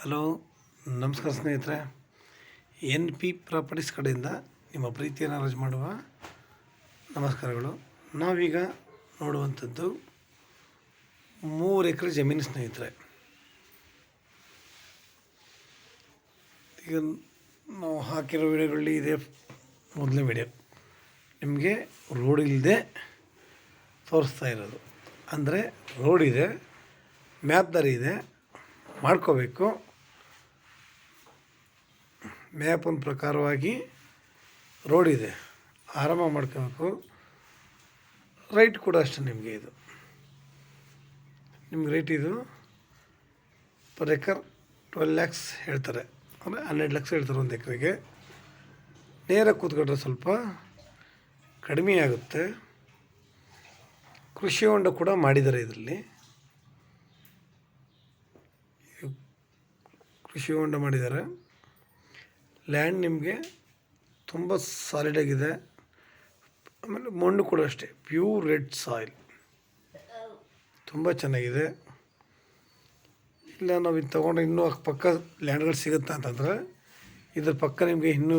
Hello, ನಮಸ್ಕಾರ ಸ್ನೇಹಿತರೆ. N P properties ಕಡೆಯಿಂದ ನಿಮ್ಮ ಪ್ರೀತಿಯನ್ನು ಅರ್ಜಿ ಮಾಡುವ ನಮಸ್ಕಾರಗಳು. ನಾವೀಗ ನೋಡುವಂಥದ್ದು 3 ಎಕರೆ ಜಮೀನು ಸ್ನೇಹಿತರೆ. ಈಗ ನಾವು ಹಾಕಿರೋ ವಿಡಿಯೋಗಳಲ್ಲಿ ಇದೆ ಮೊದಲನೇ ವಿಡಿಯೋ. ನಿಮಗೆ ರೋಡ್ ಇಲ್ಲದೆ ತೋರಿಸ್ತಾ ಇರೋದು. ಅಂದರೆ ರೋಡ್ ಇದೆ, ಮ್ಯಾಪ್ ದಾರಿ ಇದೆ, ಮಾಡ್ಕೋಬೇಕು. ಮ್ಯಾಪಿನ ಪ್ರಕಾರವಾಗಿ ರೋಡ್ ಇದೆ, ಆರಾಮ ಮಾಡ್ಕೋಬೇಕು. ರೈಟ್ ಕೂಡ ಅಷ್ಟೇ. ನಿಮ್ಗೆ ರೇಟ್ ಇದು ಪರ್ ಎಕರ್ 12 lakhs ಹೇಳ್ತಾರೆ, ಅಂದರೆ 12 ಲಕ್ಷ ಹೇಳ್ತಾರೆ ಒಂದು ಎಕರೆಗೆ. ನೇರ ಕೂತ್ಕೊಂಡ್ರೆ ಸ್ವಲ್ಪ ಕಡಿಮೆ ಆಗುತ್ತೆ. ಕೃಷಿ ಹೊಂಡ ಕೂಡ ಮಾಡಿದ್ದಾರೆ ಇದರಲ್ಲಿ. ಕೃಷಿ ಹೊಂಡ ಮಾಡಿದ್ದಾರೆ. ಲ್ಯಾಂಡ್ ನಿಮಗೆ ತುಂಬ ಸಾಲಿಡಾಗಿದೆ. ಆಮೇಲೆ ಮಣ್ಣು ಕೂಡ ಅಷ್ಟೇ, ಪ್ಯೂರ್ ರೆಡ್ ಸಾಯಿಲ್, ತುಂಬ ಚೆನ್ನಾಗಿದೆ. ಇಲ್ಲ ನಾವು ಇದು ತೊಗೊಂಡ್ರೆ ಇನ್ನೂ ಪಕ್ಕ ಲ್ಯಾಂಡ್ಗಳು ಸಿಗುತ್ತೆ ಅಂತಂದರೆ ಇದ್ರ ಪಕ್ಕ ನಿಮಗೆ ಇನ್ನೂ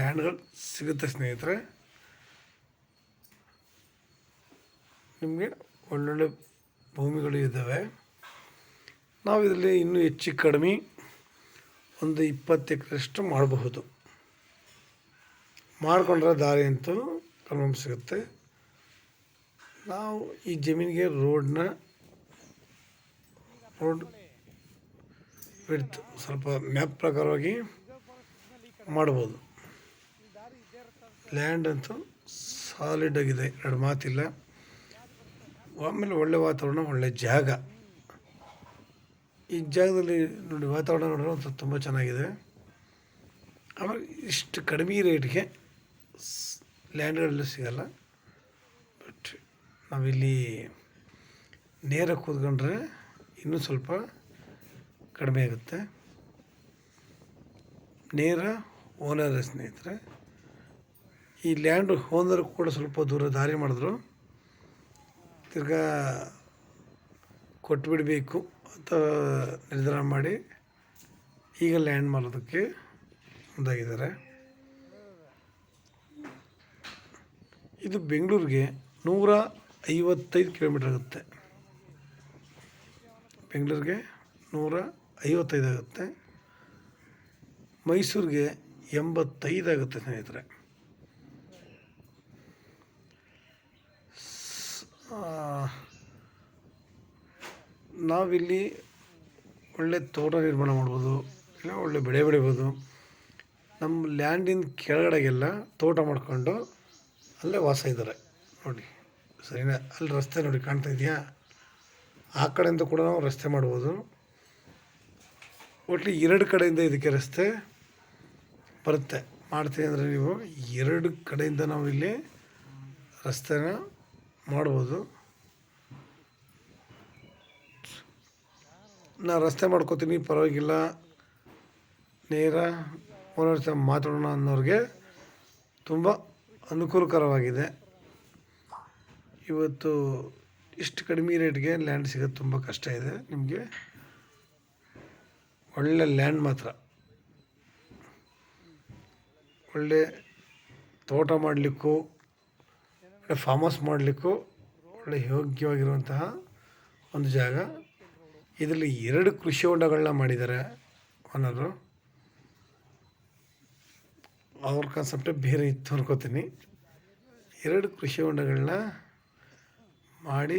ಲ್ಯಾಂಡ್ಗಳು ಸಿಗುತ್ತೆ ಸ್ನೇಹಿತರೆ. ನಿಮಗೆ ಒಳ್ಳೊಳ್ಳೆ ಭೂಮಿಗಳು ಇದ್ದಾವೆ. ನಾವು ಇದರಲ್ಲಿ ಇನ್ನೂ ಹೆಚ್ಚು ಕಡಿಮೆ ಒಂದು 20 ಎಕರೆಯಷ್ಟು ಮಾಡಬಹುದು. ಮಾಡಿಕೊಂಡ್ರೆ ದಾರಿ ಅಂತೂ ಕನ್ಫರ್ಮ್ ಸಿಗುತ್ತೆ. ನಾವು ಈ ಜಮೀನಿಗೆ ರೋಡ್ ವಿಡ್ತ್ ಸ್ವಲ್ಪ ಮ್ಯಾಪ್ ಪ್ರಕಾರವಾಗಿ ಮಾಡ್ಬೋದು. ಲ್ಯಾಂಡ್ ಅಂತೂ ಸಾಲಿಡ್ ಆಗಿದೆ, ಎರಡು ಮಾತಿಲ್ಲ. ಆಮೇಲೆ ಒಳ್ಳೆ ವಾತಾವರಣ, ಒಳ್ಳೆ ಜಾಗ. ಈ ಜಾಗದಲ್ಲಿ ನೋಡಿ, ವಾತಾವರಣ ನೋಡಿದ್ರೆ ಒಂದು ತುಂಬ ಚೆನ್ನಾಗಿದೆ. ಆಮೇಲೆ ಇಷ್ಟು ಕಡಿಮೆ ರೇಟ್ಗೆ ಲ್ಯಾಂಡ್ಗಳೆಲ್ಲ ಸಿಗಲ್ಲ. ಬಟ್ ನಾವಿಲ್ಲಿ ನೇರ ಕೂತ್ಕೊಂಡ್ರೆ ಇನ್ನೂ ಸ್ವಲ್ಪ ಕಡಿಮೆ ಆಗುತ್ತೆ. ನೇರ ಓನರ್ ಸ್ನೇಹಿತರೆ. ಈ ಲ್ಯಾಂಡ್ ಓನರ್ ಕೂಡ ಸ್ವಲ್ಪ ದೂರ ದಾರಿ ಮಾಡಿದ್ರು, ತಿರ್ಗಾ ಕೊಟ್ಬಿಡಬೇಕು ಅಂತ ನಿರ್ಧಾರ ಮಾಡಿ ಈಗ ಲ್ಯಾಂಡ್ ಮಾಡೋದಕ್ಕೆ ಮುಂದಾಗಿದ್ದಾರೆ. ಇದು ಬೆಂಗಳೂರಿಗೆ 155 ಕಿಲೋಮೀಟ್ರ್ ಆಗುತ್ತೆ. ಬೆಂಗಳೂರಿಗೆ 155 ಆಗುತ್ತೆ. ಮೈಸೂರಿಗೆ 85 ಆಗುತ್ತೆ ಸ್ನೇಹಿತರೆ. ನಾವಿಲ್ಲಿ ಒಳ್ಳೆ ತೋಟ ನಿರ್ಮಾಣ ಮಾಡ್ಬೋದು, ಇಲ್ಲ ಒಳ್ಳೆ ಬೆಳೆ ಬೆಳಿಬೋದು. ನಮ್ಮ ಲ್ಯಾಂಡಿನ ಕೆಳಗಡೆಗೆಲ್ಲ ತೋಟ ಮಾಡ್ಕೊಂಡು ಅಲ್ಲೇ ವಾಸ ಇದ್ದಾರೆ ನೋಡಿ. ಸರಿನಾ? ಅಲ್ಲಿ ರಸ್ತೆ ನೋಡಿ, ಕಾಣ್ತಾ ಇದೆಯಾ? ಆ ಕಡೆಯಿಂದ ಕೂಡ ನಾವು ರಸ್ತೆ ಮಾಡ್ಬೋದು. ಒಟ್ಟು 2 ಕಡೆಯಿಂದ ಇದಕ್ಕೆ ರಸ್ತೆ ಬರುತ್ತೆ. ಮಾಡ್ತೀವಿ ಅಂದರೆ ನೀವು 2 ಕಡೆಯಿಂದ ನಾವು ಇಲ್ಲಿ ರಸ್ತೆನ ಮಾಡ್ಬೋದು. ನಾನು ರಸ್ತೆ ಮಾಡ್ಕೋತೀನಿ, ಪರವಾಗಿಲ್ಲ, ನೇರ ಓನರ್ ಜೊತೆ ಮಾತಾಡೋಣ ಅನ್ನೋರಿಗೆ ತುಂಬ ಅನುಕೂಲಕರವಾಗಿದೆ. ಇವತ್ತು ಇಷ್ಟು ಕಡಿಮೆ ರೇಟ್ಗೆ ಲ್ಯಾಂಡ್ ಸಿಗೋದು ತುಂಬ ಕಷ್ಟ ಇದೆ. ನಿಮಗೆ ಒಳ್ಳೆ ಲ್ಯಾಂಡ್ ಮಾತ್ರ, ಒಳ್ಳೆ ತೋಟ ಮಾಡಲಿಕ್ಕೂ, ಒಳ್ಳೆ ಫಾರ್ಮ್ ಹೌಸ್ ಮಾಡಲಿಕ್ಕೂ ಒಳ್ಳೆ ಯೋಗ್ಯವಾಗಿರುವಂತಹ ಒಂದು ಜಾಗ. ಇದರಲ್ಲಿ 2 ಕೃಷಿ ಹೊಂಡಗಳನ್ನ ಮಾಡಿದ್ದಾರೆ ಓನರು. ಅವ್ರ ಕಾನ್ಸೆಪ್ಟೇ ಬೇರೆ ಇತ್ತು ಅನ್ಕೋತೀನಿ. 2 ಕೃಷಿ ಹೊಂಡಗಳನ್ನ ಮಾಡಿ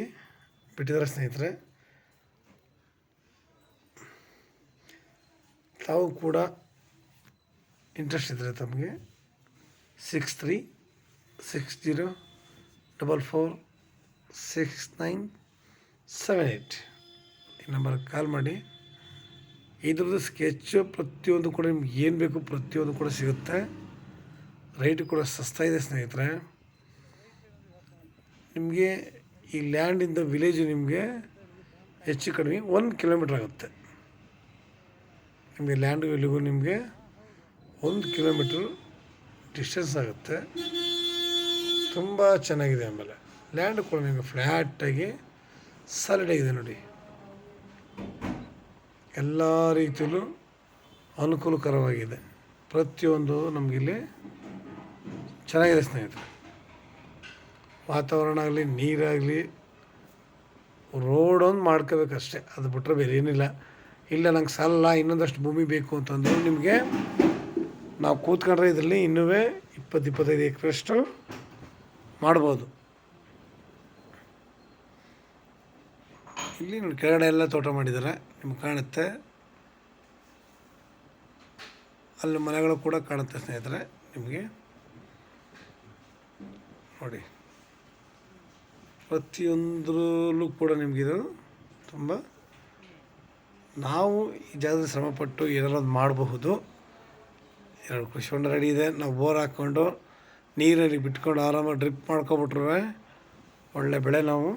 ಬಿಟ್ಟಿದ್ದಾರೆ ಸ್ನೇಹಿತರೆ. ತಾವು ಕೂಡ ಇಂಟ್ರೆಸ್ಟ್ ಇದ್ದರೆ ತಮಗೆ 6360446978 ಈ ನಂಬರ್ಗೆ ಕಾಲ್ ಮಾಡಿ. ಇದ್ರದ್ದು ಸ್ಕೆಚ್ಚು ಪ್ರತಿಯೊಂದು ಕೂಡ ನಿಮ್ಗೆ ಏನು ಬೇಕು ಪ್ರತಿಯೊಂದು ಕೂಡ ಸಿಗುತ್ತೆ. ರೇಟು ಕೂಡ ಸಸ್ತಾ ಇದೆ ಸ್ನೇಹಿತರೆ. ನಿಮಗೆ ಈ ಲ್ಯಾಂಡಿಂದ ವಿಲೇಜು ನಿಮಗೆ ಹೆಚ್ಚು ಕಡಿಮೆ 1 ಕಿಲೋಮೀಟ್ರ್ ಆಗುತ್ತೆ. ನಿಮಗೆ ಲ್ಯಾಂಡು ಇಲ್ಲಿಗೂ ನಿಮಗೆ 1 ಕಿಲೋಮೀಟ್ರ್ ಡಿಸ್ಟೆನ್ಸ್ ಆಗುತ್ತೆ. ತುಂಬ ಚೆನ್ನಾಗಿದೆ. ಆಮೇಲೆ ಲ್ಯಾಂಡ್ ಕೂಡ ನಿಮಗೆ ಫ್ಲ್ಯಾಟಾಗಿ ಸಾಲಿಡಾಗಿದೆ ನೋಡಿ. ಎಲ್ಲ ರೀತಿಯಲ್ಲೂ ಅನುಕೂಲಕರವಾಗಿದೆ. ಪ್ರತಿಯೊಂದು ನಮಗಿಲ್ಲಿ ಚೆನ್ನಾಗಿದೆ ಸ್ನೇಹಿತರೆ. ವಾತಾವರಣ ಆಗಲಿ, ನೀರಾಗಲಿ, ರೋಡೊಂದು ಮಾಡ್ಕೋಬೇಕಷ್ಟೆ, ಅದು ಬಿಟ್ಟರೆ ಬೇರೆ ಏನಿಲ್ಲ. ಇಲ್ಲ ನಂಗೆ ಸಾಲಲ್ಲ, ಇನ್ನೊಂದಷ್ಟು ಭೂಮಿ ಬೇಕು ಅಂತಂದ್ರೆ ನಿಮಗೆ ನಾವು ಕೂತ್ಕೊಂಡ್ರೆ ಇದರಲ್ಲಿ ಇನ್ನೂ 20-25 ಎಕರೆಷ್ಟು ಮಾಡ್ಬೋದು. ಇಲ್ಲಿ ನೋಡಿ ಕೆಳಗಡೆ ಎಲ್ಲ ತೋಟ ಮಾಡಿದ್ದಾರೆ, ನಿಮ್ಗೆ ಕಾಣುತ್ತೆ. ಅಲ್ಲಿ ಮನೆಗಳು ಕೂಡ ಕಾಣುತ್ತೆ ಸ್ನೇಹಿತರೆ ನಿಮಗೆ. ನೋಡಿ ಪ್ರತಿಯೊಂದರಲ್ಲೂ ಕೂಡ ನಿಮಗಿದು ತುಂಬ, ನಾವು ಈ ಜಾಗದಲ್ಲಿ ಶ್ರಮಪಟ್ಟು ಏನಾರೋದು ಮಾಡಬಹುದು. 2 ಕೃಷಿ ಹೊಂಡ ರೆಡಿ ಇದೆ. ನಾವು ಬೋರ್ ಹಾಕ್ಕೊಂಡು ನೀರಲ್ಲಿ ಬಿಟ್ಕೊಂಡು ಆರಾಮಾಗಿ ಡ್ರಿಪ್ ಮಾಡ್ಕೊಬಿಟ್ರೆ ಒಳ್ಳೆ ಬೆಳೆ ನಾವು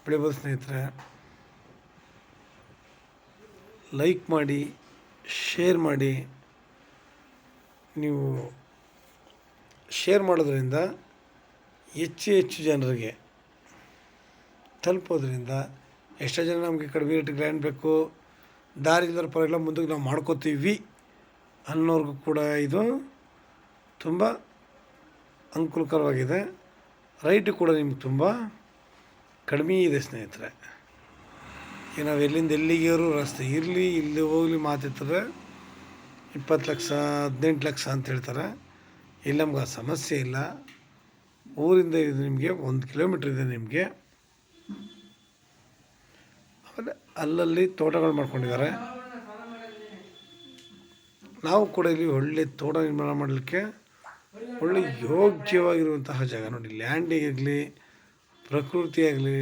ಬೆಳಿಬೋದು ಸ್ನೇಹಿತರೆ. ಲೈಕ್ ಮಾಡಿ, ಶೇರ್ ಮಾಡಿ. ನೀವು ಶೇರ್ ಮಾಡೋದ್ರಿಂದ ಹೆಚ್ಚು ಜನರಿಗೆ ತಲುಪೋದ್ರಿಂದ, ಎಷ್ಟೋ ಜನ ನಮಗೆ ಕಡಿಮೆ ರೇಟಿಗೆ ಲ್ಯಾಂಡ್ ಬೇಕು, ದಾರಿ ಇಲ್ಲರ ಪರವಾಗಿಲ್ಲ ಮುಂದಕ್ಕೆ ನಾವು ಮಾಡ್ಕೋತೀವಿ ಅನ್ನೋರ್ಗೂ ಕೂಡ ಇದು ತುಂಬ ಅನುಕೂಲಕರವಾಗಿದೆ. ರೈಟು ಕೂಡ ನಿಮ್ಗೆ ತುಂಬ ಕಡಿಮೆ ಇದೆ ಸ್ನೇಹಿತರೆ. ಈಗ ನಾವು ಎಲ್ಲಿಂದ ಎಲ್ಲಿಗೆಯವರು ರಸ್ತೆ ಇರಲಿ, ಇಲ್ಲಿ ಹೋಗಲಿ ಮಾತಿರ್ತಾರೆ 20 ಲಕ್ಷ 18 ಲಕ್ಷ ಅಂತ ಹೇಳ್ತಾರೆ. ಇಲ್ಲಿ ನಮ್ಗೆ ಆ ಸಮಸ್ಯೆ ಇಲ್ಲ. ಊರಿಂದ ಇದು ನಿಮಗೆ 1 ಕಿಲೋಮೀಟ್ರ್ ಇದೆ ನಿಮಗೆ. ಆಮೇಲೆ ಅಲ್ಲಲ್ಲಿ ತೋಟಗಳು ಮಾಡ್ಕೊಂಡಿದ್ದಾರೆ. ನಾವು ಕೂಡ ಇಲ್ಲಿ ಒಳ್ಳೆ ತೋಟ ನಿರ್ಮಾಣ ಮಾಡಲಿಕ್ಕೆ ಒಳ್ಳೆ ಯೋಗ್ಯವಾಗಿರುವಂತಹ ಜಾಗ ನೋಡಿ. ಲ್ಯಾಂಡಿಗಾಗಲಿ, ಪ್ರಕೃತಿ ಆಗಲಿ,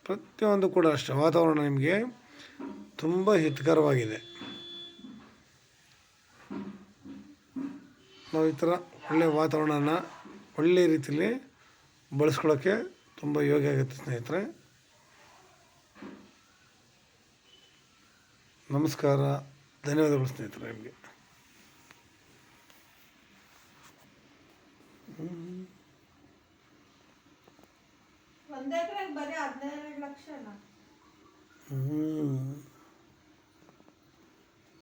ಪ್ರತಿಯೊಂದು ಕೂಡ ಅಷ್ಟೇ. ವಾತಾವರಣ ನಿಮಗೆ ತುಂಬ ಹಿತಕರವಾಗಿದೆ. ನಾವು ಈ ಥರ ಒಳ್ಳೆಯ ವಾತಾವರಣನ ಒಳ್ಳೆಯ ರೀತಿಯಲ್ಲಿ ಬಳಸ್ಕೊಳ್ಳೋಕ್ಕೆ ತುಂಬ ಯೋಗ್ಯ ಆಗುತ್ತೆ ಸ್ನೇಹಿತರೆ. ನಮಸ್ಕಾರ, ಧನ್ಯವಾದಗಳು ಸ್ನೇಹಿತರೆ ನಿಮಗೆ. ಒಂದೇ ಬರೀ 15 ಲಕ್ಷ.